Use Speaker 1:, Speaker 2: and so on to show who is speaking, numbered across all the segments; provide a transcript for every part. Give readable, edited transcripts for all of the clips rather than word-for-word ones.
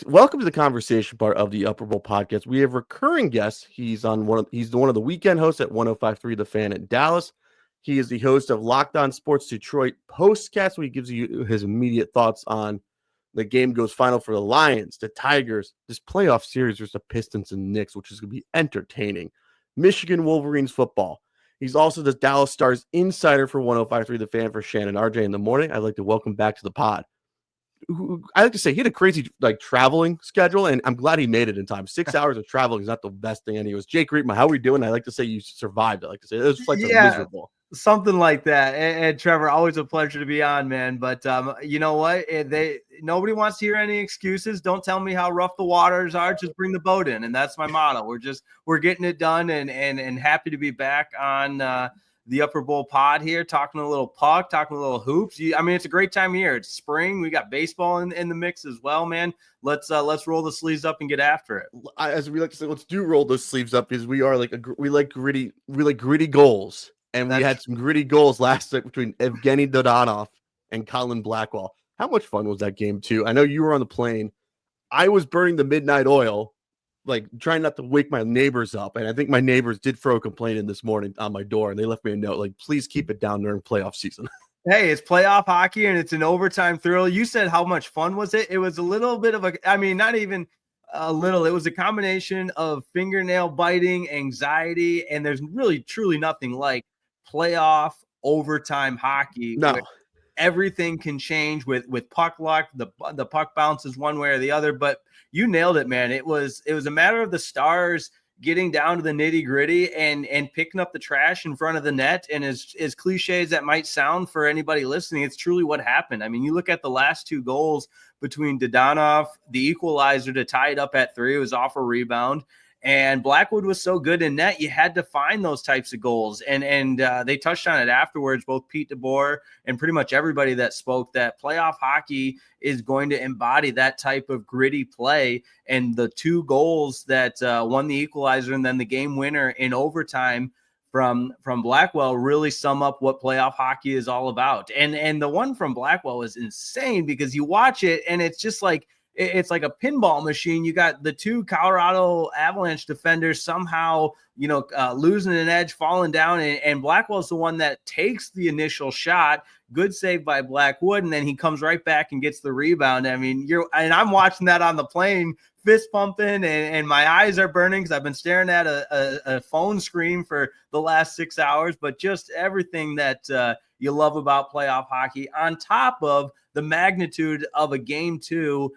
Speaker 1: Welcome to the conversation part of the Upper Bowl podcast. We have recurring guests. He's one of the weekend hosts at 105.3 The Fan in Dallas. He is the host of Locked On Sports Detroit Postcast, where he gives you his immediate thoughts on the game goes final for the Lions, the Tigers, this playoff series versus the Pistons and Knicks, which is going to be entertaining. Michigan Wolverines football. He's also the Dallas Stars insider for 105.3 The Fan for Shannon RJ in the morning. I'd like to welcome back to the pod. I like to say he had a crazy traveling schedule, and I'm glad he made it in time. 6 hours of traveling is not the best thing. Anyways, Jake Riepma, how are we doing? I like to say you survived. I like to say those flights are miserable.
Speaker 2: Something like that. And Trevor, always a pleasure to be on, man. But you know what? Nobody wants to hear any excuses. Don't tell me how rough the waters are. Just bring the boat in, and that's my motto. We're getting it done, and happy to be back on the Upper Bowl pod here, talking a little puck, talking a little hoops. It's a great time of year. It's spring. We got baseball in the mix as well, man. Let's roll the sleeves up and get after it.
Speaker 1: As we like to say, let's roll those sleeves up, because we like gritty goals. And we had some gritty goals last night between Evgeny Dodonov and Colin Blackwell. How much fun was that game, too? I know you were on the plane. I was burning the midnight oil, trying not to wake my neighbors up. And I think my neighbors did throw a complaint in this morning on my door, and they left me a note, please keep it down during playoff season.
Speaker 2: Hey, it's playoff hockey, and it's an overtime thrill. You said how much fun was it? It was a little bit of not even a little. It was a combination of fingernail biting, anxiety, and there's really, truly nothing like playoff overtime hockey.
Speaker 1: No.
Speaker 2: Everything can change with puck luck. The puck bounces one way or the other, but you nailed it, man. It was a matter of the Stars getting down to the nitty gritty and picking up the trash in front of the net. And as cliche as that might sound for anybody listening, it's truly what happened. I mean, you look at the last two goals between Dodonov, the equalizer to tie it up at 3, it was off a rebound. And Blackwood was so good in net, you had to find those types of goals. And they touched on it afterwards, both Pete DeBoer and pretty much everybody that spoke, that playoff hockey is going to embody that type of gritty play. And the two goals that won the equalizer and then the game winner in overtime from Blackwell really sum up what playoff hockey is all about. And the one from Blackwell is insane, because you watch it and it's just it's like a pinball machine. You got the two Colorado Avalanche defenders somehow, losing an edge, falling down, and Blackwell's the one that takes the initial shot. Good save by Blackwood, and then he comes right back and gets the rebound. I mean, I'm watching that on the plane, fist pumping, and my eyes are burning because I've been staring at a phone screen for the last 6 hours. But just everything that you love about playoff hockey, on top of the magnitude of a game 2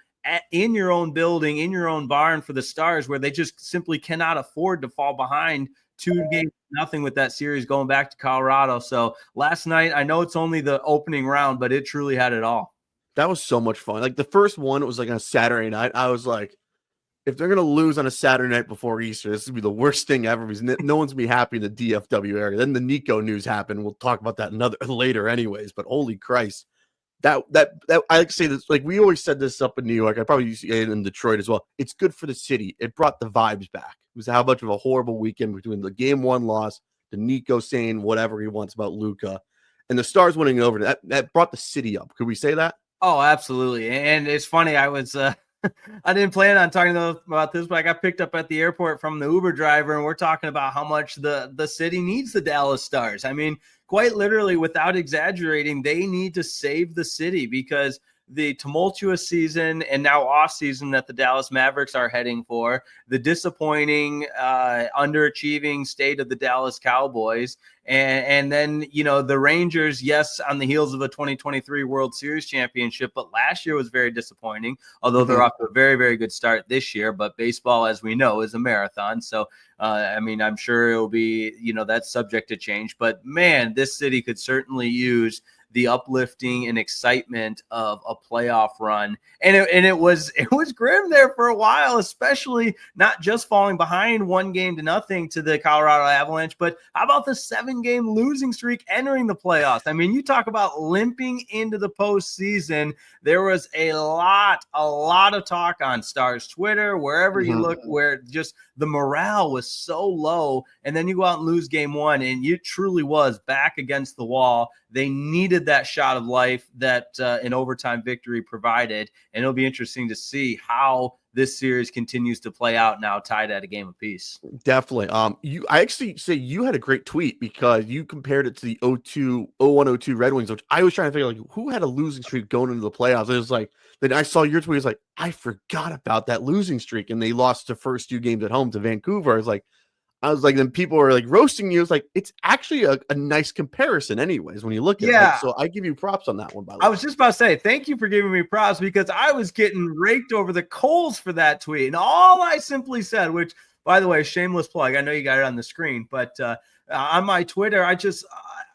Speaker 2: in your own building, in your own barn for the Stars, where they just simply cannot afford to fall behind 2-0 with that series going back to Colorado. So last night, I know it's only the opening round, but it truly had it all.
Speaker 1: That was so much fun. The first one, it was on a Saturday night. I was like, if they're going to lose on a Saturday night before Easter, this would be the worst thing ever, because no one's going to be happy in the DFW area. Then the Nico news happened. We'll talk about that later anyways, but holy Christ. That I like to say this, we always said this up in New York. I probably used to say it in Detroit as well. It's good for the city. It brought the vibes back. It was how much of a horrible weekend between the game 1 loss, the Nico saying whatever he wants about Luka, and the Stars winning over. That brought the city up. Could we say that?
Speaker 2: Oh, absolutely. And it's funny. I was I didn't plan on talking about this, but I got picked up at the airport from the Uber driver, and we're talking about how much the city needs the Dallas Stars. I mean, quite literally, without exaggerating, they need to save the city, because the tumultuous season and now off season that the Dallas Mavericks are heading for, the disappointing, underachieving state of the Dallas Cowboys, and then, the Rangers, yes, on the heels of a 2023 World Series championship, but last year was very disappointing, although they're off to a very, very good start this year. But baseball, as we know, is a marathon. So, I'm sure it'll be, that's subject to change. But, man, this city could certainly use the uplifting and excitement of a playoff run. And it was grim there for a while, especially not just falling behind 1-0 to the Colorado Avalanche, but how about the 7-game losing streak entering the playoffs? I mean, you talk about limping into the postseason. There was a lot of talk on Stars Twitter, wherever you look, where just the morale was so low. And then you go out and lose game 1, and it truly was back against the wall. They needed needed that shot of life that an overtime victory provided. And it'll be interesting to see how this series continues to play out now, tied at a game apiece.
Speaker 1: Definitely. I actually say you had a great tweet because you compared it to the 01-02 Red Wings, which I was trying to figure like who had a losing streak going into the playoffs. It was like, then I saw your tweet. It was like, I forgot about that losing streak, and they lost the first 2 games at home to Vancouver. I was like, then people were like roasting you. It's like, it's actually a nice comparison, anyways, when you look at it. So I give you props on that one, by the way.
Speaker 2: I was just about to say, thank you for giving me props because I was getting raked over the coals for that tweet. And all I simply said, which, by the way, shameless plug, I know you got it on the screen, but on my Twitter, I just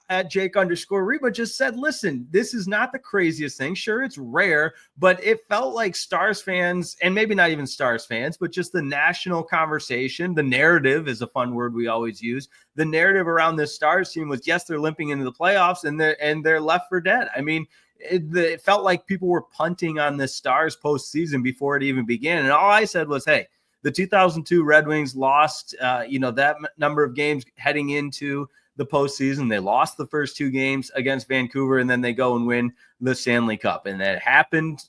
Speaker 2: at Jake_Riepma just said, listen, this is not the craziest thing. Sure, it's rare, but it felt like Stars fans, and maybe not even Stars fans, but just the national conversation, the narrative is a fun word we always use. The narrative around this Stars team was, yes, they're limping into the playoffs and they're left for dead. I mean, it felt like people were punting on the Stars postseason before it even began. And all I said was, hey, the 2002 Red Wings lost, that number of games heading into the postseason. They lost the first 2 games against Vancouver, and then they go and win the Stanley Cup. And that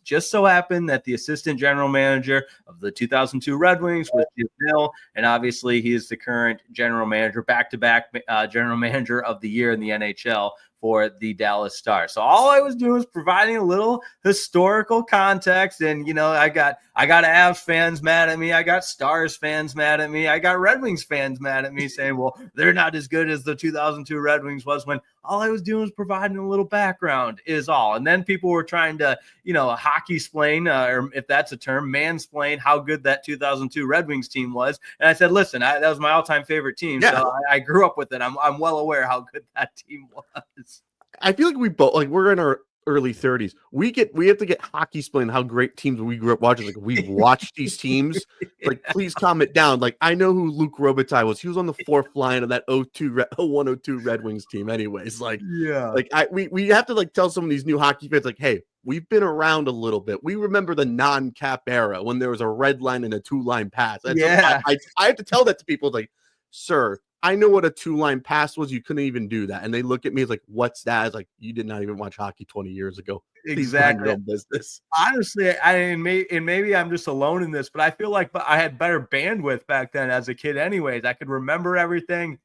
Speaker 2: just so happened that the assistant general manager of the 2002 Red Wings was Jim Nill, and obviously he is the current general manager, back-to-back general manager of the year in the NHL for the Dallas Stars. So all I was doing was providing a little historical context. And, I got Avs fans mad at me. I got Stars fans mad at me. I got Red Wings fans mad at me saying, well, they're not as good as the 2002 Red Wings was, when all I was doing was providing a little background is all. And then people were trying to, hockey-splain, or if that's a term, mansplain how good that 2002 Red Wings team was. And I said, listen, that was my all-time favorite team. Yeah. So I grew up with it. I'm well aware how good that team was.
Speaker 1: I feel like we both, like, we're in our early 30s. We have to get hockey explained how great teams we grew up watching. Like, we've watched these teams. Like, please comment down. Like, I know who Luke Robitaille was. He was on the 4th line of that 01-02 Red Wings team. Anyways, we have to tell some of these new hockey fans, like, hey, we've been around a little bit. We remember the non-cap era when there was a red line and a 2-line pass. And
Speaker 2: yeah,
Speaker 1: so I have to tell that to people, like, sir, I know what a 2-line pass was. You couldn't even do that. And they look at me as like, what's that? It's like, you did not even watch hockey 20 years ago.
Speaker 2: Exactly.
Speaker 1: Please mind your own business.
Speaker 2: Honestly, maybe I'm just alone in this, but I feel like I had better bandwidth back then as a kid anyways. I could remember everything,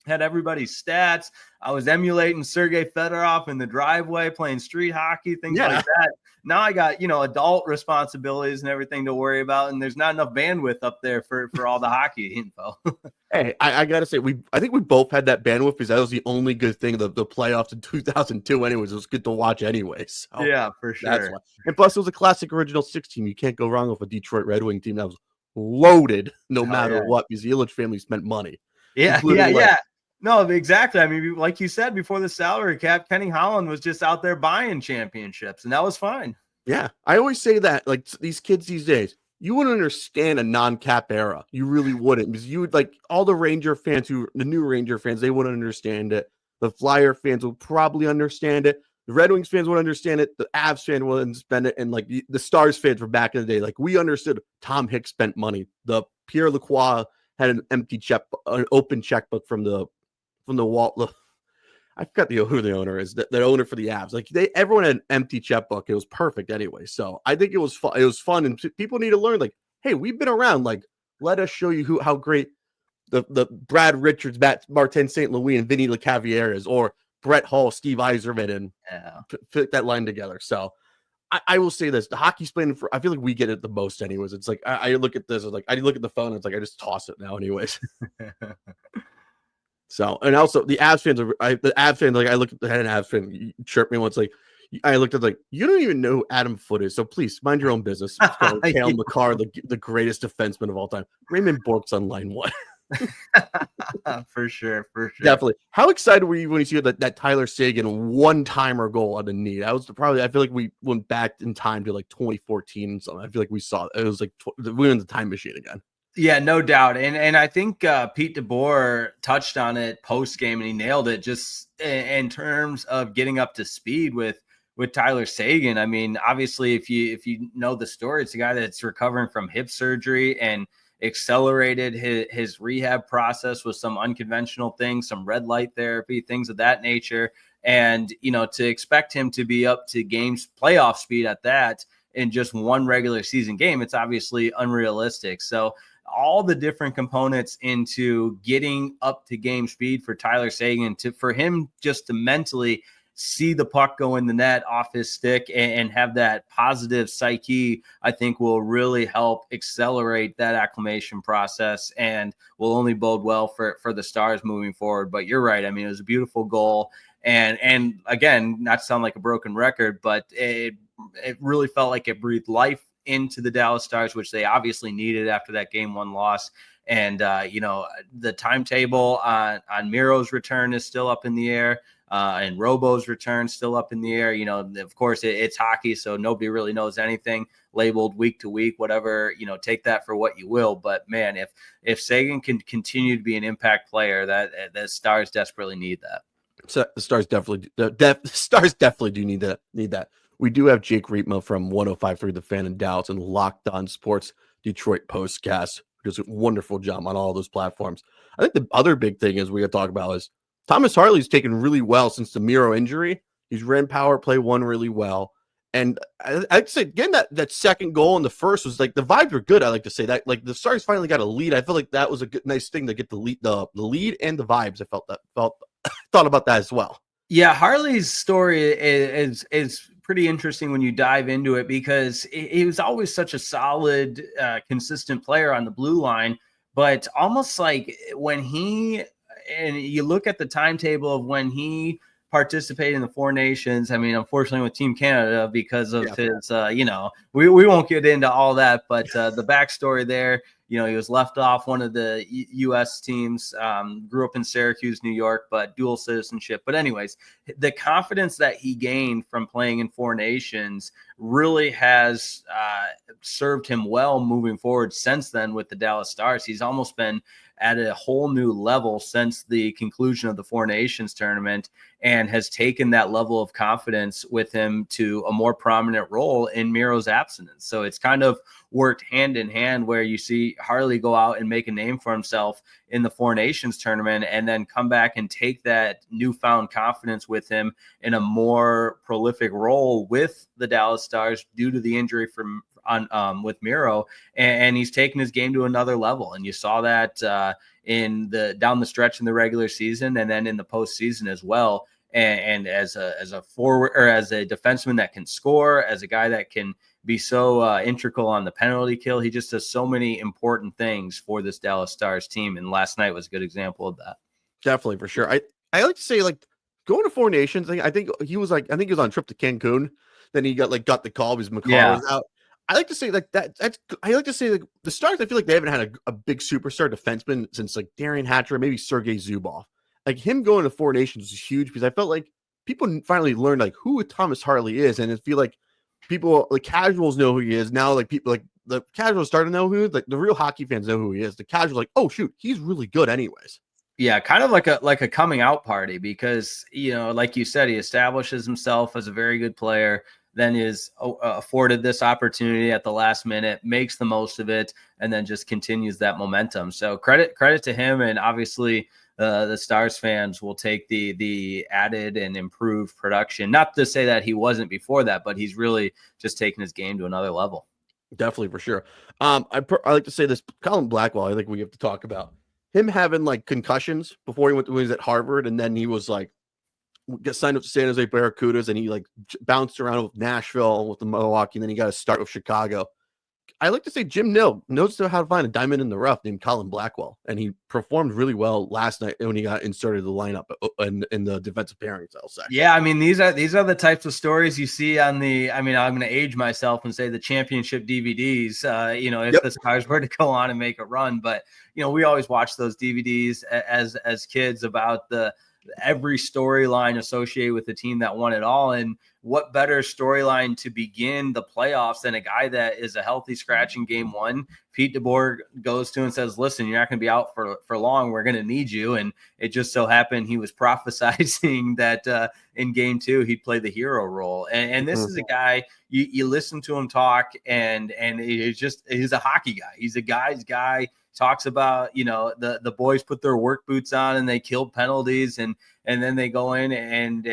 Speaker 2: had everybody's stats. I was emulating Sergei Fedorov in the driveway, playing street hockey, things like that. Now I got, adult responsibilities and everything to worry about, and there's not enough bandwidth up there for all the hockey info.
Speaker 1: Hey, I gotta say, I think we both had that bandwidth because that was the only good thing of the playoffs in 2002. Anyways, it was good to watch anyways. So
Speaker 2: yeah, for sure.
Speaker 1: That's why. And plus, it was a classic original 6 team. You can't go wrong with a Detroit Red Wing team that was loaded no matter what, because the Illich family spent money.
Speaker 2: Yeah. No, exactly. I mean, like you said, before the salary cap, Kenny Holland was just out there buying championships, and that was fine.
Speaker 1: Yeah. I always say that, like, these kids these days, you wouldn't understand a non-cap era. You really wouldn't, because you would, like, all the Ranger fans the new Ranger fans, they wouldn't understand it. The Flyer fans would probably understand it. The Red Wings fans would understand it. The Avs fan wouldn't understand it. And, like, the Stars fans from back in the day, like, we understood Tom Hicks spent money. The Pierre Lacroix had an open checkbook from the wall. I forgot who the owner is. The owner for the Avs. Like, everyone had an empty checkbook. It was perfect anyway. So I think it was fun. It was fun, and people need to learn. Like, hey, we've been around. Like, let us show you how great the Brad Richards, Martin St. Louis, and Vinny LeCavalier is, or Brett Hull, Steve Yzerman, and fit that line together. So I will say this: the hockey explaining I feel like we get it the most, anyways. It's like I look at this, I look at the phone, and it's like I just toss it now, anyways. So, and also the Avs fans, like, I look at the head of Avs fan, chirp me once, like, I looked at, like, you don't even know who Adam Foote is, so please mind your own business. Kale McCarr, the greatest defenseman of all time. Raymond Bourque's on line 1.
Speaker 2: For sure.
Speaker 1: Definitely. How excited were you when you see that Tyler Seguin one-timer goal on the knee? That was I feel like we went back in time to like 2014 and something. I feel like we saw it was like we were in the time machine again.
Speaker 2: Yeah, no doubt. And I think Pete DeBoer touched on it post-game, and he nailed it just in terms of getting up to speed with Tyler Seguin. I mean, obviously, if you know the story, it's a guy that's recovering from hip surgery and accelerated his rehab process with some unconventional things, some red light therapy, things of that nature. And, to expect him to be up to games playoff speed at that in just one regular season game, it's obviously unrealistic. So all the different components into getting up to game speed for Tyler Seguin, for him just to mentally see the puck go in the net off his stick and have that positive psyche, I think will really help accelerate that acclimation process and will only bode well for the Stars moving forward. But you're right. I mean, it was a beautiful goal. And again, not to sound like a broken record, but it really felt like it breathed life into the Dallas Stars, which they obviously needed after that Game 1 loss. And, the timetable on Miro's return is still up in the air. And Robo's return still up in the air. Of course, it's hockey, so nobody really knows anything labeled week to week, whatever, take that for what you will. But, man, if Seguin can continue to be an impact player, that Stars desperately need that.
Speaker 1: So the Stars definitely do need that. We do have Jake Riepma from 105.3 The Fan in Dallas and Locked On Sports Detroit Postcast, who does a wonderful job on all those platforms. I think the other big thing is we got to talk about is Thomas Harley's taken really well since the Miro injury. He's ran power play one really well. And I'd say getting that second goal in the first was like the vibes were good. I like to say that, like, the Stars finally got a lead. I feel like that was a good, nice thing to get the lead and the vibes. I thought about that as well.
Speaker 2: Yeah, Harley's story is pretty interesting when you dive into it, because he was always such a solid, consistent player on the blue line. But almost like when you look at the timetable of when he participated in the Four Nations. I mean, unfortunately with Team Canada because of his, we won't get into all that, but the backstory there, he was left off one of the U.S. teams, grew up in Syracuse, New York, but dual citizenship. But anyways, the confidence that he gained from playing in Four Nations really has served him well moving forward since then with the Dallas Stars. He's almost been at a whole new level since the conclusion of the Four Nations tournament, and has taken that level of confidence with him to a more prominent role in Miro's absence. So it's kind of worked hand in hand, where you see Harley go out and make a name for himself in the Four Nations tournament, and then come back and take that newfound confidence with him in a more prolific role with the Dallas Stars due to the injury with Miro, and he's taken his game to another level. And you saw that in down the stretch in the regular season, and then in the postseason as well. And as a forward, or as a defenseman that can score, as a guy that can be so integral on the penalty kill, he just does so many important things for this Dallas Stars team. And last night was a good example of that.
Speaker 1: Definitely, for sure. I like to say, like, going to Four Nations, I think he was on a trip to Cancun. Then he got the call because McCarr was out. I like to say like that. I like to say like the Stars, I feel like they haven't had a big superstar defenseman since like Darian Hatcher, maybe Sergei Zubov. Like, him going to Four Nations was huge, because I felt like people finally learned like who Thomas Harley is, and I feel like people, like casuals, know who he is now. Like, people like the casuals start to know who, like the real hockey fans know who he is. The casuals like, oh shoot, he's really good anyways.
Speaker 2: Yeah, kind of like a coming out party, because like you said, he establishes himself as a very good player, then is afforded this opportunity at the last minute, makes the most of it, and then just continues that momentum. So credit to him, and obviously the Stars fans will take the added and improved production. Not to say that he wasn't before that, but he's really just taken his game to another level.
Speaker 1: Definitely, for sure. I like to say this, Colin Blackwell, I think we have to talk about him having like concussions before he was at Harvard, and then he was like get signed up to San Jose Barracudas, and he like bounced around with Nashville, with the Milwaukee, and then he got to start with Chicago. I like to say Jim Nill knows how to find a diamond in the rough named Colin Blackwell, and he performed really well last night when he got inserted in the lineup in the defensive pairings, I'll say.
Speaker 2: Yeah, I mean, these are the types of stories you see on the, I mean, I'm going to age myself and say the championship DVDs, if the Stars were to go on and make a run. But, we always watch those DVDs as kids about the every storyline associated with the team that won it all. And what better storyline to begin the playoffs than a guy that is a healthy scratch in game one? Pete DeBoer goes to and says, listen, you're not going to be out for long. We're going to need you. And it just so happened he was prophesizing that in game two, he'd play the hero role. And this is a guy, you listen to him talk, and he's a hockey guy. He's a guy's guy. Talks about, the boys put their work boots on and they kill penalties, and then they go in and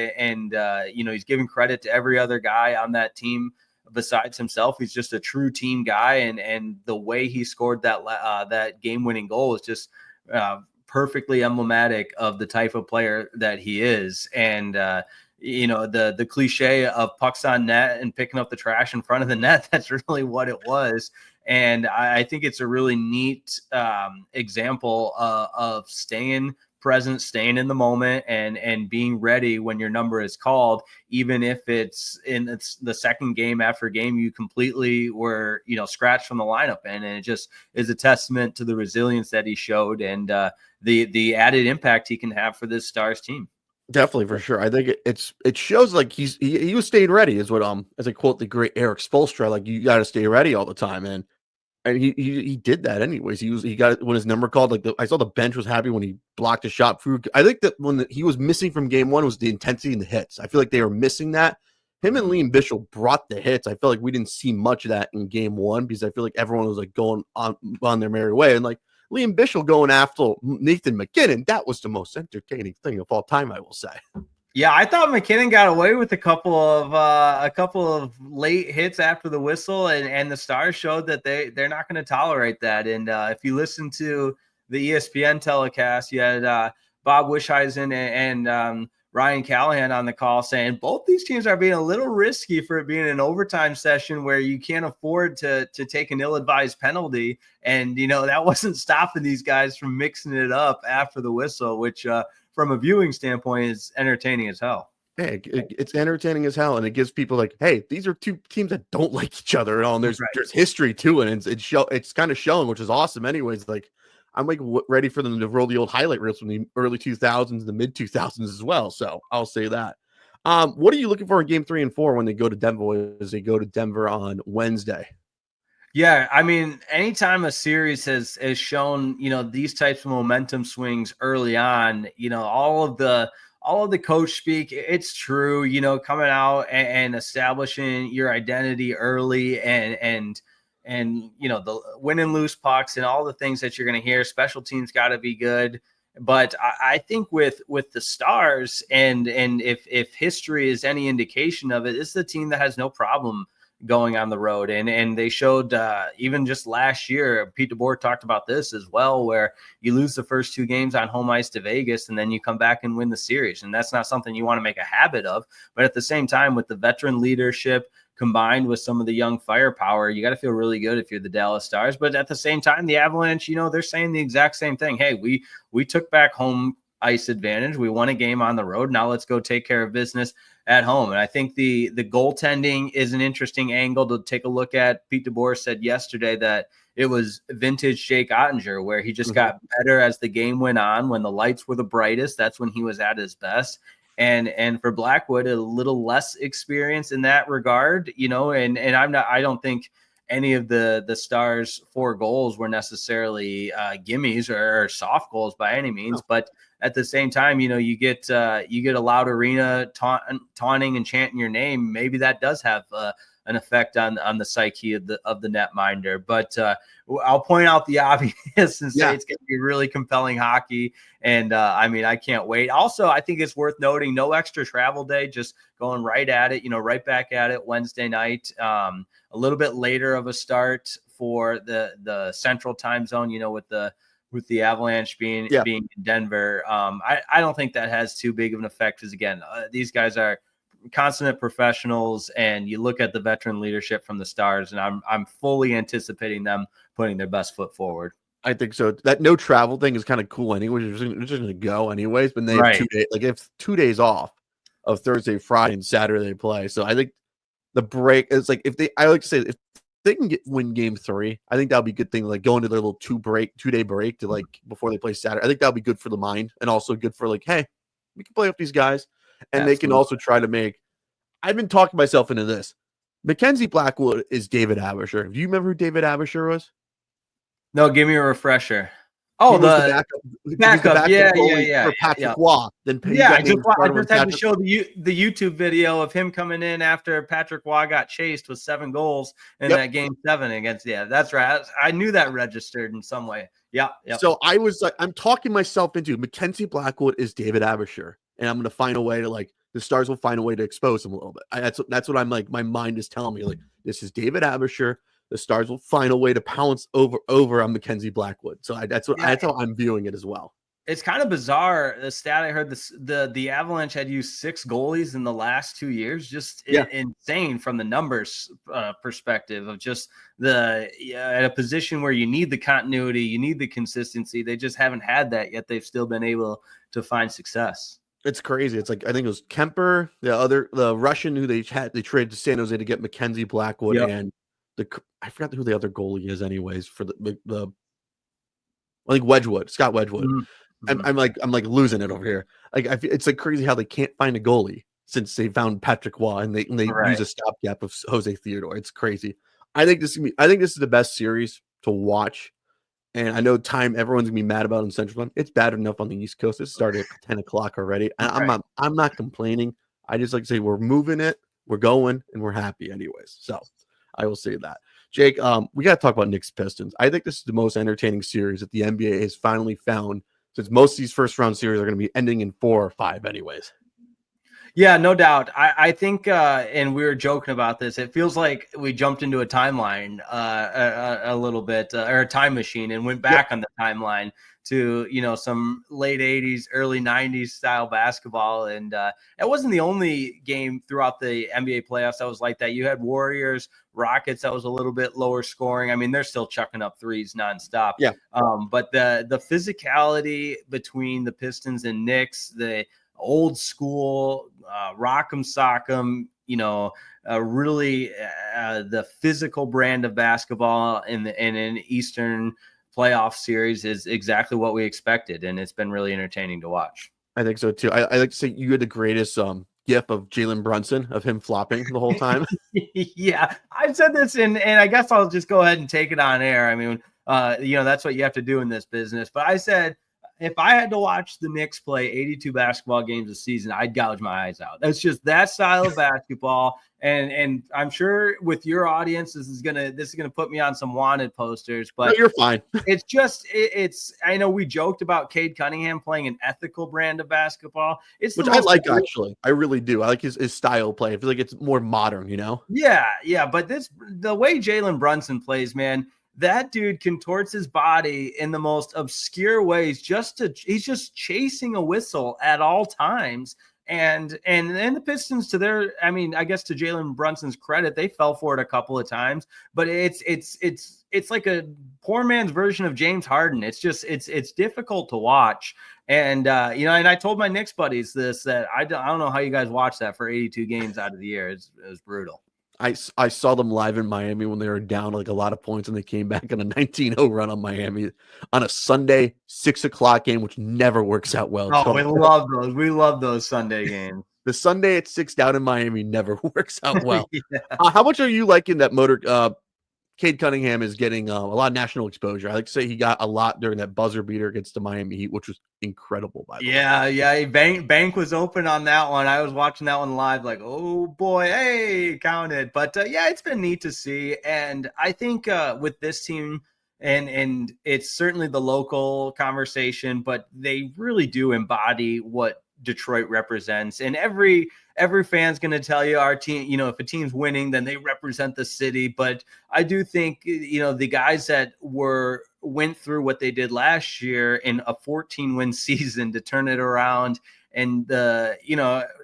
Speaker 2: he's giving credit to every other guy on that team besides himself. He's just a true team guy, and the way he scored that game-winning goal is just perfectly emblematic of the type of player that he is. And the cliche of pucks on net and picking up the trash in front of the net, that's really what it was. And I think it's a really neat example of staying present, staying in the moment, and being ready when your number is called, even if it's the second game after game you completely were scratched from the lineup. And it just is a testament to the resilience that he showed, and the added impact he can have for this Stars team.
Speaker 1: Definitely, for sure. I think it shows like he was staying ready, is what as I quote the great Eric Spoelstra, like, you got to stay ready all the time, and he did that anyways. He got, when his number called, like, I saw the bench was happy when he blocked a shot through. I think that when he was missing from game one was the intensity and the hits. I feel like they were missing that. Him and Liam Bishop brought the hits. I feel like we didn't see much of that in game one, because I feel like everyone was like going on their merry way, and like Liam Bishop going after Nathan MacKinnon, that was the most entertaining thing of all time, I will say.
Speaker 2: Yeah, I thought MacKinnon got away with a couple of late hits after the whistle, and the Stars showed that they're not going to tolerate that. And if you listen to the ESPN telecast, you had Bob Wisheisen and Ryan Callahan on the call saying both these teams are being a little risky for it being an overtime session where you can't afford to take an ill-advised penalty. And, that wasn't stopping these guys from mixing it up after the whistle, which from a viewing standpoint is entertaining as hell.
Speaker 1: Hey, it's entertaining as hell, and it gives people like, hey, these are two teams that don't like each other at all, and there's history to it, and it's kind of showing, which is awesome. Anyways, like, I'm like ready for them to roll the old highlight reels from the early 2000s, the mid 2000s as well. So I'll say that. What are you looking for in game 3 and 4 when they go to Denver? As they go to Denver on Wednesday?
Speaker 2: Yeah, I mean, anytime a series has shown, these types of momentum swings early on, all of the coach speak, it's true, coming out and establishing your identity early, and the win and lose pucks and all the things that you're going to hear. Special teams got to be good. But I think with the Stars, and if history is any indication of it, it's the team that has no problem going on the road. And they showed even just last year, Pete DeBoer talked about this as well, where you lose the first 2 games on home ice to Vegas, and then you come back and win the series. And that's not something you want to make a habit of. But at the same time, with the veteran leadership combined with some of the young firepower, you got to feel really good if you're the Dallas Stars. But at the same time, the Avalanche, they're saying the exact same thing. Hey, we took back home ice advantage. We won a game on the road. Now let's go take care of business at home. And I think the goaltending is an interesting angle to take a look at. Pete DeBoer said yesterday that it was vintage Jake Ottinger, where he just got better as the game went on. When the lights were the brightest, that's when he was at his best. And for Blackwood, a little less experience in that regard, and I don't think any of the Stars' 4 goals were necessarily gimmies or soft goals by any means. But at the same time, you get a loud arena taunting and chanting your name. Maybe that does have an effect on the psyche of the netminder. But I'll point out the obvious and say it's going to be really compelling hockey. And I can't wait. Also, I think it's worth noting, no extra travel day, just going right at it, right back at it Wednesday night. A little bit later of a start for the central time zone, with the Avalanche being in Denver. I don't think that has too big of an effect, because again, these guys are consummate professionals, and you look at the veteran leadership from the Stars, and I'm fully anticipating them putting their best foot forward.
Speaker 1: I think so. That no travel thing is kind of cool anyway. You're just going to go anyways, but they have 2 days, like if 2 days off of Thursday, Friday, and Saturday they play. So I think the break is like, I like to say, if they can win game 3, I think that'll be a good thing. Like going to their little 2-day break to like before they play Saturday. I think that'll be good for the mind, and also good for like, hey, we can play with these guys, and they can
Speaker 2: Absolutely.
Speaker 1: also try to make. I've been talking myself into this. Mackenzie Blackwood is David Abisher. Do you remember who David Abisher was?
Speaker 2: No, give me a refresher.
Speaker 1: He
Speaker 2: Oh,
Speaker 1: was the
Speaker 2: the
Speaker 1: backup. He was the
Speaker 2: backup.
Speaker 1: backup
Speaker 2: Yeah, yeah,
Speaker 1: goalie
Speaker 2: yeah,
Speaker 1: for
Speaker 2: yeah, yeah.
Speaker 1: Patrick Waugh. Then he
Speaker 2: Yeah,
Speaker 1: got named
Speaker 2: I
Speaker 1: starter when
Speaker 2: just had to
Speaker 1: Patrick.
Speaker 2: show the YouTube video of him coming in after Patrick Waugh got chased with 7 goals in
Speaker 1: Yep.
Speaker 2: that game 7 against. Yeah, that's right. I knew that registered in some way. Yeah, yep.
Speaker 1: So I was like, I'm talking myself into Mackenzie Blackwood is David Abisher, and I'm going to find a way to like the Stars will find a way to expose him a little bit. That's what I'm like. My mind is telling me like this is David Abisher. The Stars will find a way to pounce over on Mackenzie Blackwood. So that's how I'm viewing it as well.
Speaker 2: It's kind of bizarre. The stat I heard, the Avalanche had used 6 goalies in the last 2 years. Just insane from the numbers perspective of just at a position where you need the continuity, you need the consistency. They just haven't had that yet. They've still been able to find success.
Speaker 1: It's crazy. It's like I think it was Kemper, the Russian who they traded to San Jose to get Mackenzie Blackwood, and I forgot who the other goalie is anyways for the I think Wedgwood, Scott Wedgwood.
Speaker 2: Mm-hmm.
Speaker 1: I'm like losing it over here. Like it's like crazy how they can't find a goalie since they found Patrick Waugh and they use a stopgap of Jose Theodore. It's crazy. I think this is the best series to watch. And I know everyone's gonna be mad about in Central Time. It's bad enough on the East Coast. It started at 10 o'clock already. And I'm not complaining. I just like to say we're moving it, we're going, and we're happy anyways. So I will say that. Jake, we got to talk about Knicks Pistons. I think this is the most entertaining series that the NBA has finally found, since most of these first round series are going to be ending in 4 or 5 anyways.
Speaker 2: Yeah, no doubt. I think, and we were joking about this, it feels like we jumped into a timeline a little bit, or a time machine, and went back on the timeline to, some late 80s, early 90s style basketball. And it wasn't the only game throughout the NBA playoffs that was like that. You had Warriors, Rockets, that was a little bit lower scoring. I mean, they're still chucking up threes nonstop.
Speaker 1: Yeah.
Speaker 2: But the physicality between the Pistons and Knicks, the old school, rock'em sock'em, really the physical brand of basketball in an Eastern playoff series is exactly what we expected, and it's been really entertaining to watch.
Speaker 1: I think so too. I like to say you had the greatest gif of Jalen Brunson of him flopping the whole time.
Speaker 2: Yeah, I've said this, and I guess I'll just go ahead and take it on air. I mean, that's what you have to do in this business. But I said, if I had to watch the Knicks play 82 basketball games a season, I'd gouge my eyes out. That's just that style of basketball. And I'm sure with your audience, this is gonna put me on some wanted posters. But
Speaker 1: no, you're fine.
Speaker 2: It's just I know we joked about Cade Cunningham playing an ethical brand of basketball. Which
Speaker 1: I like actually. I really do. I like his style of play. I feel like it's more modern,
Speaker 2: Yeah. But the way Jalen Brunson plays, man. That dude contorts his body in the most obscure ways. He's just chasing a whistle at all times. And then the Pistons, I guess to Jalen Brunson's credit, they fell for it a couple of times. But it's like a poor man's version of James Harden. It's difficult to watch. And and I told my Knicks buddies this, that I don't know how you guys watch that for 82 games out of the year. It was brutal.
Speaker 1: I saw them live in Miami when they were down like a lot of points, and they came back on a 19-0 run on Miami on a Sunday 6 o'clock game, which never works out well.
Speaker 2: Oh, we love those. We love those Sunday games.
Speaker 1: The Sunday at 6 down in Miami never works out well. How much are you liking that Cade Cunningham is getting a lot of national exposure? I like to say he got a lot during that buzzer beater against the Miami Heat, which was incredible. By the way.
Speaker 2: Yeah. Bank was open on that one. I was watching that one live, like, oh boy, hey, counted. But it's been neat to see, and I think with this team, and it's certainly the local conversation, but they really do embody what Detroit represents, and every fan's going to tell you our team, if a team's winning, then they represent the city. But I do think, the guys that went through what they did last year in a 14-win season to turn it around, and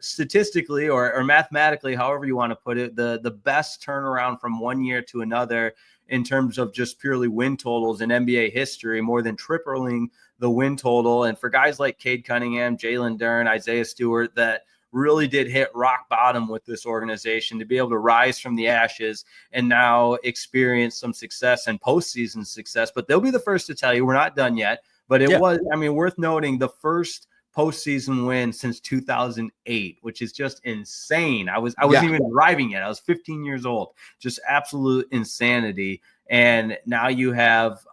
Speaker 2: statistically or mathematically, however you want to put it, the best turnaround from one year to another in terms of just purely win totals in NBA history, more than tripling the win total. And for guys like Cade Cunningham, Jalen Duren, Isaiah Stewart, that really did hit rock bottom with this organization, to be able to rise from the ashes and now experience some success and postseason success. But they'll be the first to tell you we're not done yet. But it was, worth noting, the first postseason win since 2008, which is just insane. I wasn't even driving yet. I was 15 years old. Just absolute insanity. And now you have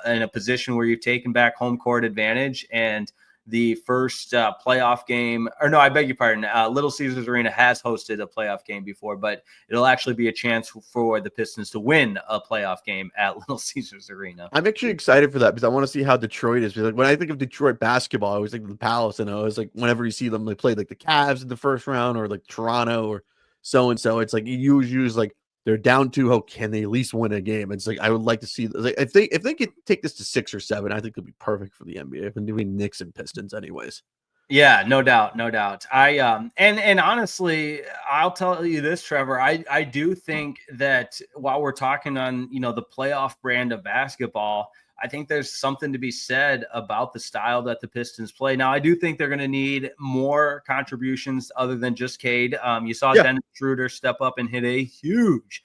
Speaker 2: in a position where you've taken back home court advantage, and the first playoff game, or no, I beg your pardon. Little Caesars Arena has hosted a playoff game before, but it'll actually be a chance for the Pistons to win a playoff game at Little Caesars Arena.
Speaker 1: I'm actually excited for that because I want to see how Detroit is. Because, like, when I think of Detroit basketball, I always think of the Palace, and I always like whenever you see them, they play like the Cavs in the first round or like Toronto or so and so. It's like you use like they're down 2. Can they at least win a game? It's like I would like to see like, if they could take this to 6 or 7, I think it'd be perfect for the NBA. I've been doing Knicks and Pistons anyways.
Speaker 2: Yeah, no doubt, no doubt. And honestly, I'll tell you this, Trevor. I do think that while we're talking on the playoff brand of basketball, I think there's something to be said about the style that the Pistons play. Now, I do think they're going to need more contributions other than just Cade. You saw Dennis Schroeder step up and hit a huge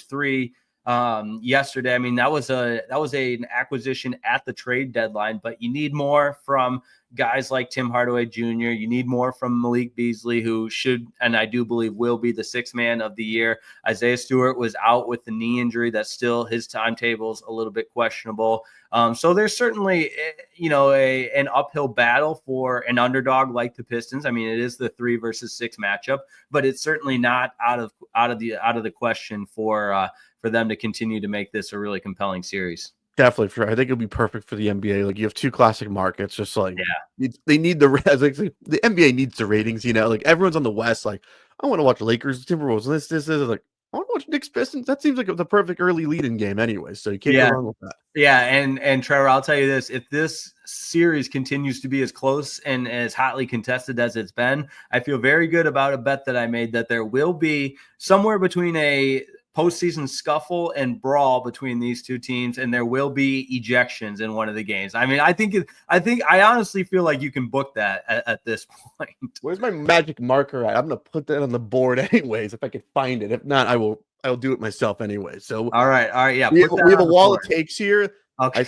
Speaker 2: three yesterday. I mean, that was an acquisition at the trade deadline, but you need more from guys like Tim Hardaway Jr. You need more from Malik Beasley, who should, and I do believe will be, the 6th man of the year. Isaiah Stewart was out with the knee injury. That's still, his timetable's a little bit questionable. So there's certainly, an uphill battle for an underdog like the Pistons. I mean, it is the 3 versus 6 matchup, but it's certainly not out of the question for them to continue to make this a really compelling series.
Speaker 1: Definitely, for sure. I think it'll be perfect for the NBA. Like, you have 2 classic markets, just like they need the NBA needs the ratings. Like everyone's on the West. Like, I want to watch Lakers, Timberwolves, and this. Like, I want to watch Knicks, Pistons. That seems like the perfect early lead-in game, anyway. So you can't go wrong with that.
Speaker 2: Yeah, and Trevor, I'll tell you this: if this series continues to be as close and as hotly contested as it's been, I feel very good about a bet that I made that there will be somewhere between a postseason scuffle and brawl between these two teams, and there will be ejections in one of the games. I mean, I honestly feel like you can book that at this point.
Speaker 1: Where's my magic marker at? I'm gonna put that on the board anyways if I can find it. If not, I'll do it myself anyway. So
Speaker 2: all right, yeah.
Speaker 1: We have a wall of takes here.
Speaker 2: Okay.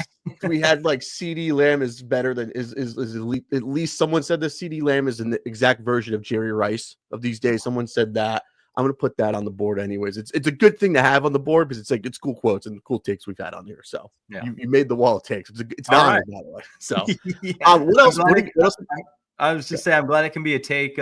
Speaker 1: We had like CD Lamb is better than is elite. At least someone said that CD Lamb is an exact version of Jerry Rice of these days. Someone said that. I'm gonna put that on the board anyways. It's a good thing to have on the board because it's cool quotes and cool takes we've had on here. So you made the wall of takes. It's an honor, by the way. So what else?
Speaker 2: I was just saying, I'm glad it can be a take.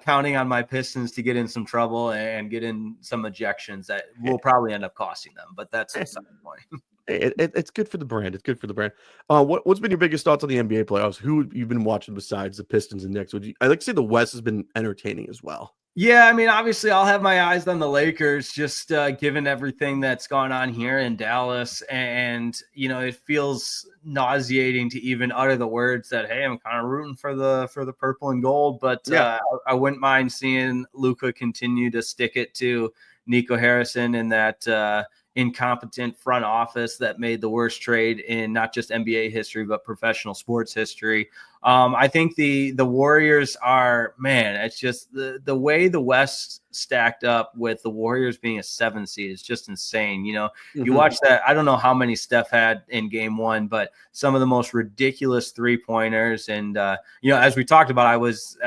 Speaker 2: Counting on my Pistons to get in some trouble and get in some ejections that will probably end up costing them, but that's the second point.
Speaker 1: It's good for the brand. It's good for the brand. What's been your biggest thoughts on the NBA playoffs? Who you've been watching besides the Pistons and Knicks? I like to say the West has been entertaining as well.
Speaker 2: Yeah, I mean, obviously, I'll have my eyes on the Lakers, just given everything that's gone on here in Dallas, and it feels nauseating to even utter the words that, hey, I'm kind of rooting for the purple and gold, but I wouldn't mind seeing Luka continue to stick it to Nico Harrison and that incompetent front office that made the worst trade in not just NBA history but professional sports history. I think the Warriors are, man, it's just the way the West stacked up with the Warriors being a 7 seed is just insane. You watch that. I don't know how many Steph had in game 1, but some of the most ridiculous 3-pointers. And as we talked about, I was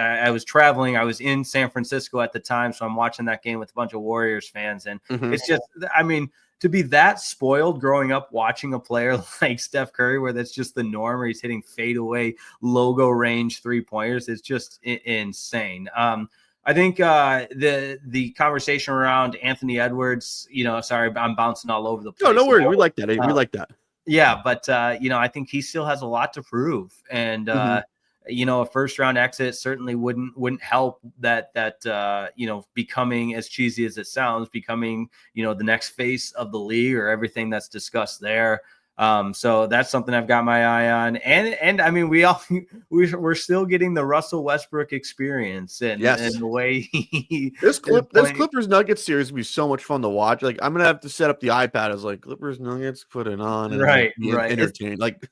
Speaker 2: traveling. I was in San Francisco at the time, so I'm watching that game with a bunch of Warriors fans, and it's just, I mean, to be that spoiled growing up watching a player like Steph Curry, where that's just the norm, where he's hitting fadeaway logo range 3-pointers, it's just insane. I think the conversation around Anthony Edwards, sorry, I'm bouncing all over the place.
Speaker 1: No worries. We like that. We like that.
Speaker 2: Yeah, but I think he still has a lot to prove, and a first round exit certainly wouldn't help that becoming, as cheesy as it sounds, becoming the next face of the league or everything that's discussed there. So that's something I've got my eye on, and I mean we're still getting the Russell Westbrook experience and the way
Speaker 1: this Clippers Nuggets series will be so much fun to watch. Like, I'm gonna have to set up the iPad as like Clippers Nuggets, put it on, and
Speaker 2: right.
Speaker 1: Entertain like.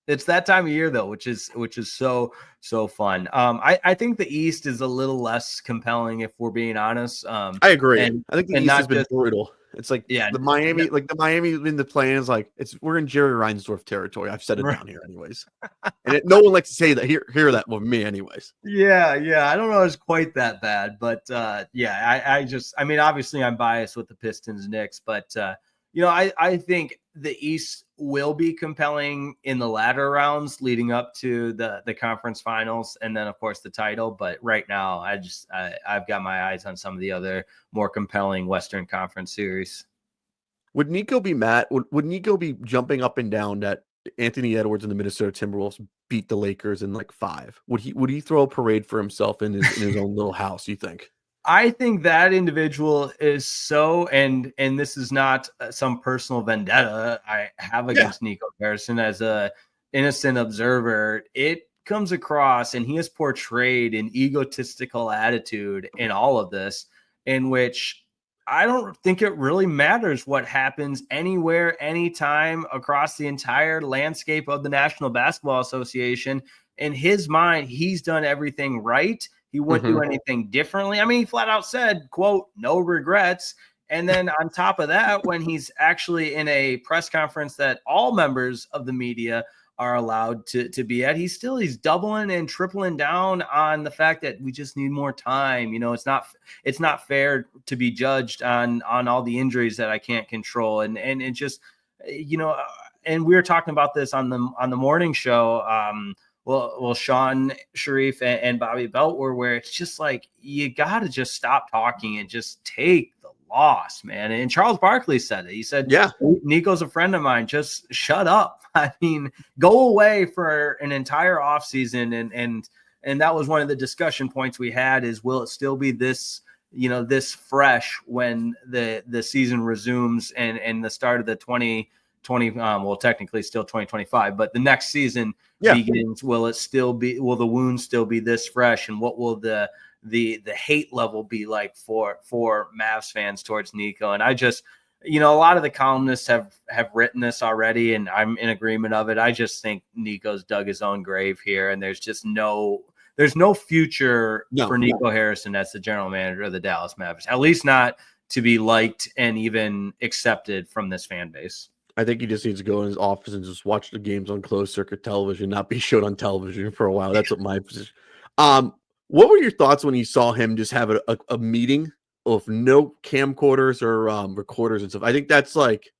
Speaker 2: It's that time of year though, which is so fun. I think the East is a little less compelling if we're being honest.
Speaker 1: I agree. I think the East has been brutal. It's like
Speaker 2: Yeah.
Speaker 1: the Miami, in the plans, like we're in Jerry Reinsdorf territory. I've said it down here anyways. And no one likes to say that hear that with me anyways.
Speaker 2: Yeah, I don't know, it's quite that bad, but I mean, obviously I'm biased with the Pistons Knicks, but I think the East will be compelling in the latter rounds leading up to the conference finals and then of course the title. But right now I've got my eyes on some of the other more compelling Western Conference series.
Speaker 1: Would Nico be mad? Would Nico be jumping up and down that Anthony Edwards and the Minnesota Timberwolves beat the Lakers in like 5? Would he throw a parade for himself in his own little house, you think?
Speaker 2: I think that individual is so, and this is not some personal vendetta I have against Nico Harrison as a innocent observer. It comes across, and he is portrayed an egotistical attitude in all of this, in which I don't think it really matters what happens anywhere, anytime across the entire landscape of the National Basketball Association. In his mind, he's done everything right. He wouldn't do anything differently. I mean, he flat out said, quote, no regrets. And then on top of that, when he's actually in a press conference that all members of the media are allowed to be at, he's doubling and tripling down on the fact that we just need more time. It's not fair to be judged on all the injuries that I can't control. And it just, and we were talking about this on the morning show. Well, Sean Sharif and Bobby Belt where it's just like, you got to just stop talking and just take the loss, man. And Charles Barkley said it. He said,
Speaker 1: yeah,
Speaker 2: Nico's a friend of mine. Just shut up. I mean, go away for an entire offseason. And that was one of the discussion points we had is, will it still be this fresh when the season resumes and the start of the 2020, well, technically still 2025, but the next season begins. Will the wound still be this fresh? And what will the hate level be like for Mavs fans towards Nico? And I just, a lot of the columnists have written this already, and I'm in agreement of it. I just think Nico's dug his own grave here, and there's no future for Nico Harrison as the general manager of the Dallas Mavericks, at least not to be liked and even accepted from this fan base.
Speaker 1: I think he just needs to go in his office and just watch the games on closed circuit television, not be shown on television for a while. That's what my position. What were your thoughts when you saw him just have a meeting of no camcorders or recorders and stuff? I think that's like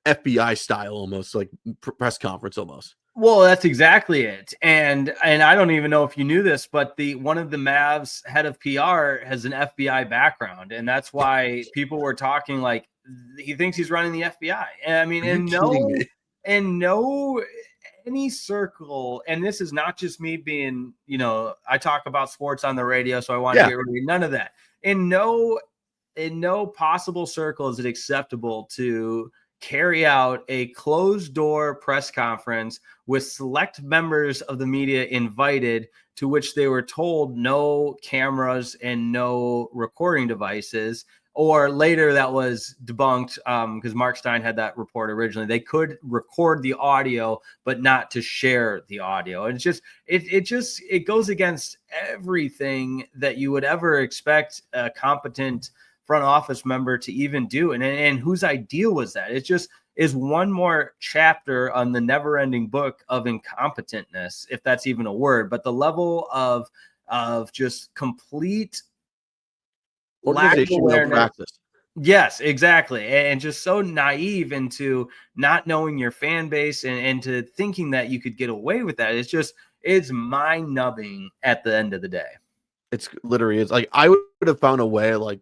Speaker 1: FBI style, almost like press conference almost.
Speaker 2: Well, that's exactly it. And I don't even know if you knew this, but one of the Mavs head of PR has an FBI background. And that's why people were talking like he thinks he's running the FBI. And I mean, any circle, and this is not just me being, I talk about sports on the radio, so I want to get rid of none of that. In no possible circle is it acceptable to carry out a closed door press conference with select members of the media invited, to which they were told no cameras and no recording devices. Or later that was debunked because Mark Stein had that report originally. They could record the audio, but not to share the audio. And it goes against everything that you would ever expect a competent front office member to even do. And whose idea was that? It just is one more chapter on the never-ending book of incompetentness, if that's even a word. But the level of just complete
Speaker 1: organization malpractice.
Speaker 2: Yes, exactly. And just so naive into not knowing your fan base and to thinking that you could get away with that. It's mind-numbing at the end of the day.
Speaker 1: It's literally, it's like I would have found a way, like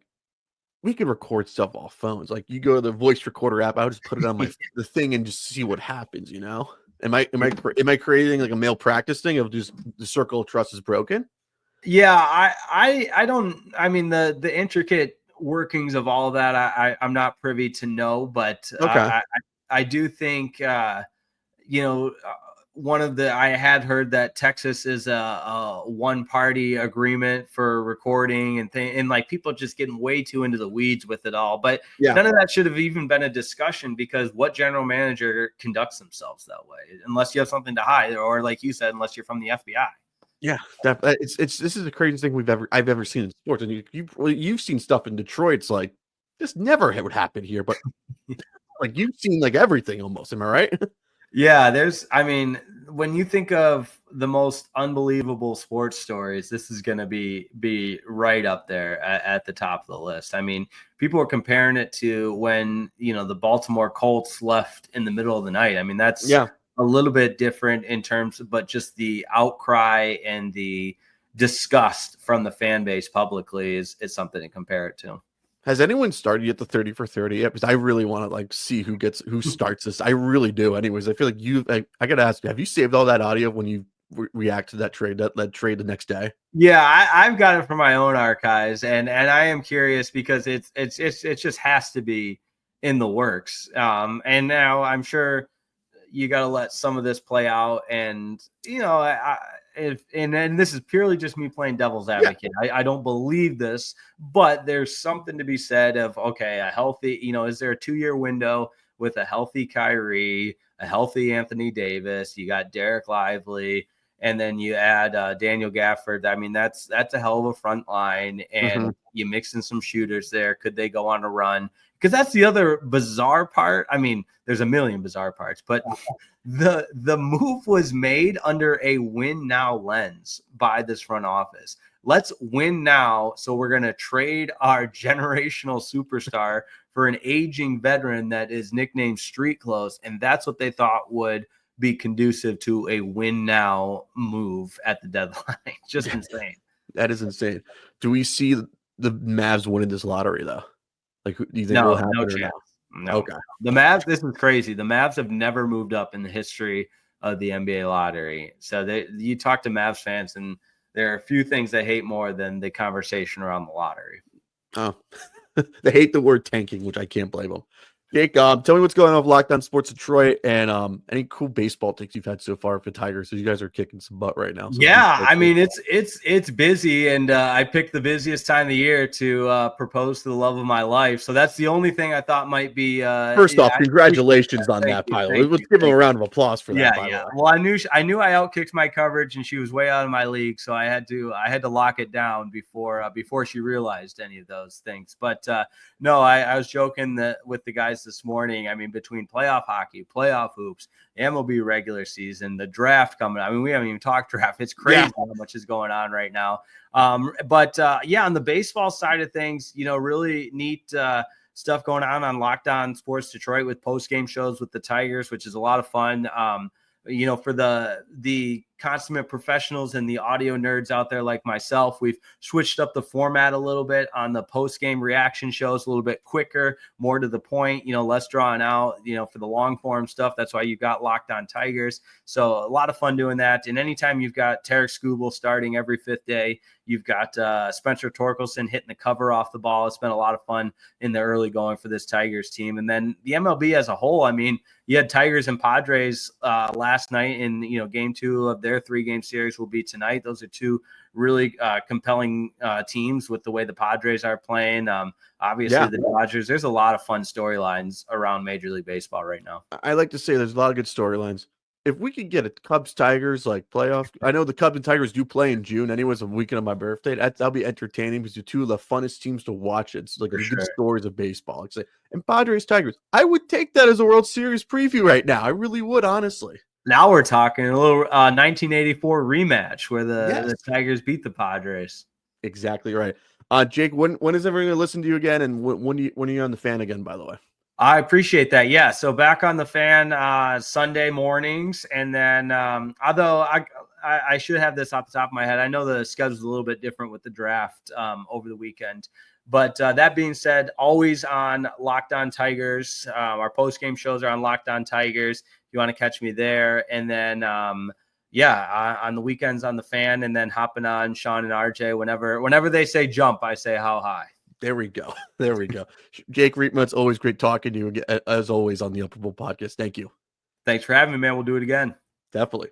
Speaker 1: we could record stuff off phones. Like you go to the voice recorder app, I would just put it on the thing and just see what happens, Am I creating like a malpractice thing of just the circle of trust is broken?
Speaker 2: Yeah, I don't. I mean, the intricate workings of all of that, I'm not privy to know, but
Speaker 1: okay.
Speaker 2: I do think I had heard that Texas is a one party agreement for recording and like people just getting way too into the weeds with it all. But none of that should have even been a discussion, because what general manager conducts themselves that way unless you have something to hide, or like you said, unless you're from the FBI.
Speaker 1: Yeah, this is the craziest thing I've ever seen in sports. And you've seen stuff in Detroit. It's like this never would happen here. But like you've seen like everything almost. Am I right?
Speaker 2: Yeah, I mean, when you think of the most unbelievable sports stories, this is going to be right up there at the top of the list. I mean, people are comparing it to when, the Baltimore Colts left in the middle of the night. I mean, that's
Speaker 1: Yeah.
Speaker 2: a little bit different in terms of, but just the outcry and the disgust from the fan base publicly is something to compare it to.
Speaker 1: Has anyone started yet the 30 for 30 yet? Because I really want to like see who starts this. I really do. Anyways, I feel like I gotta ask you, have you saved all that audio when you react to that trade that trade the next day?
Speaker 2: Yeah, I've got it from my own archives, and I am curious because it just has to be in the works. And now I'm sure you got to let some of this play out, and and this is purely just me playing devil's advocate. Yeah. I don't believe this, but there's something to be said of, okay, a healthy, is there a 2-year window with a healthy Kyrie, a healthy Anthony Davis? You got Derek Lively, and then you add Daniel Gafford. I mean, that's a hell of a front line, and you mix in some shooters there. Could they go on a run? Because that's the other bizarre part. I mean, there's a million bizarre parts, but the move was made under a win now lens by this front office. Let's win now, so we're going to trade our generational superstar for an aging veteran that is nicknamed Street Clothes, and that's what they thought would be conducive to a win now move at the deadline. Just insane.
Speaker 1: That is insane. Do we see the Mavs winning this lottery though? Like, do you think
Speaker 2: no,
Speaker 1: will happen
Speaker 2: no
Speaker 1: or
Speaker 2: chance.
Speaker 1: no?
Speaker 2: No.
Speaker 1: Okay.
Speaker 2: The Mavs, this is crazy. The Mavs have never moved up in the history of the NBA lottery. So you talk to Mavs fans, and there are a few things they hate more than the conversation around the lottery.
Speaker 1: Oh, they hate the word tanking, which I can't blame them. Jake, tell me what's going on with Locked On Sports Detroit, and any cool baseball takes you've had so far for Tigers. So you guys are kicking some butt right now. So
Speaker 2: yeah, I mean it's busy, and I picked the busiest time of the year to propose to the love of my life. So that's the only thing I thought might be.
Speaker 1: First off, congratulations on that, pilot. Let's give him a round of applause for that.
Speaker 2: Yeah,
Speaker 1: by the way.
Speaker 2: Well, I knew I outkicked my coverage, and she was way out of my league, so I had to lock it down before she realized any of those things. But no, I was joking with the guys this morning. I mean, between playoff hockey, playoff hoops, MLB regular season, the draft coming. I mean, we haven't even talked draft. It's crazy how much is going on right now. But on the baseball side of things, really neat stuff going on Locked On Sports Detroit with post-game shows with the Tigers, which is a lot of fun. For the consummate professionals and the audio nerds out there like myself, we've switched up the format a little bit on the post-game reaction shows, a little bit quicker, more to the point, less drawn out, for the long form stuff. That's why you've got Locked On Tigers. So a lot of fun doing that. And anytime you've got Tarek Skubal starting every 5th day, you've got Spencer Torkelson hitting the cover off the ball. It's been a lot of fun in the early going for this Tigers team. And then the MLB as a whole, I mean, you had Tigers and Padres last night in, game 2 of their 3-game series will be tonight. Those are two really compelling teams with the way the Padres are playing. Obviously, the Dodgers. There's a lot of fun storylines around Major League Baseball right now.
Speaker 1: I like to say there's a lot of good storylines. If we could get a Cubs Tigers like playoff, I know the Cubs and Tigers do play in June. Anyways, a weekend of my birthday. That'll be entertaining because you're two of the funnest teams to watch. It's like good stories of baseball. And Padres Tigers. I would take that as a World Series preview right now. I really would, honestly.
Speaker 2: Now we're talking a little 1984 rematch where the Tigers beat the Padres.
Speaker 1: Exactly right. Jake, when is everyone going to listen to you again? And when are you on the Fan again, by the way?
Speaker 2: I appreciate that. Yeah. So back on the Fan Sunday mornings. And then although I should have this off the top of my head, I know the schedule's a little bit different with the draft over the weekend. But that being said, always on Locked On Tigers. Our post-game shows are on Locked On Tigers. If you want to catch me there. And then, on the weekends on the Fan, and then hopping on Sean and RJ. Whenever they say jump, I say how high.
Speaker 1: There we go. There we go. Jake Riepma, it's always great talking to you, as always, on the Upper Bowl podcast. Thank you.
Speaker 2: Thanks for having me, man. We'll do it again.
Speaker 1: Definitely.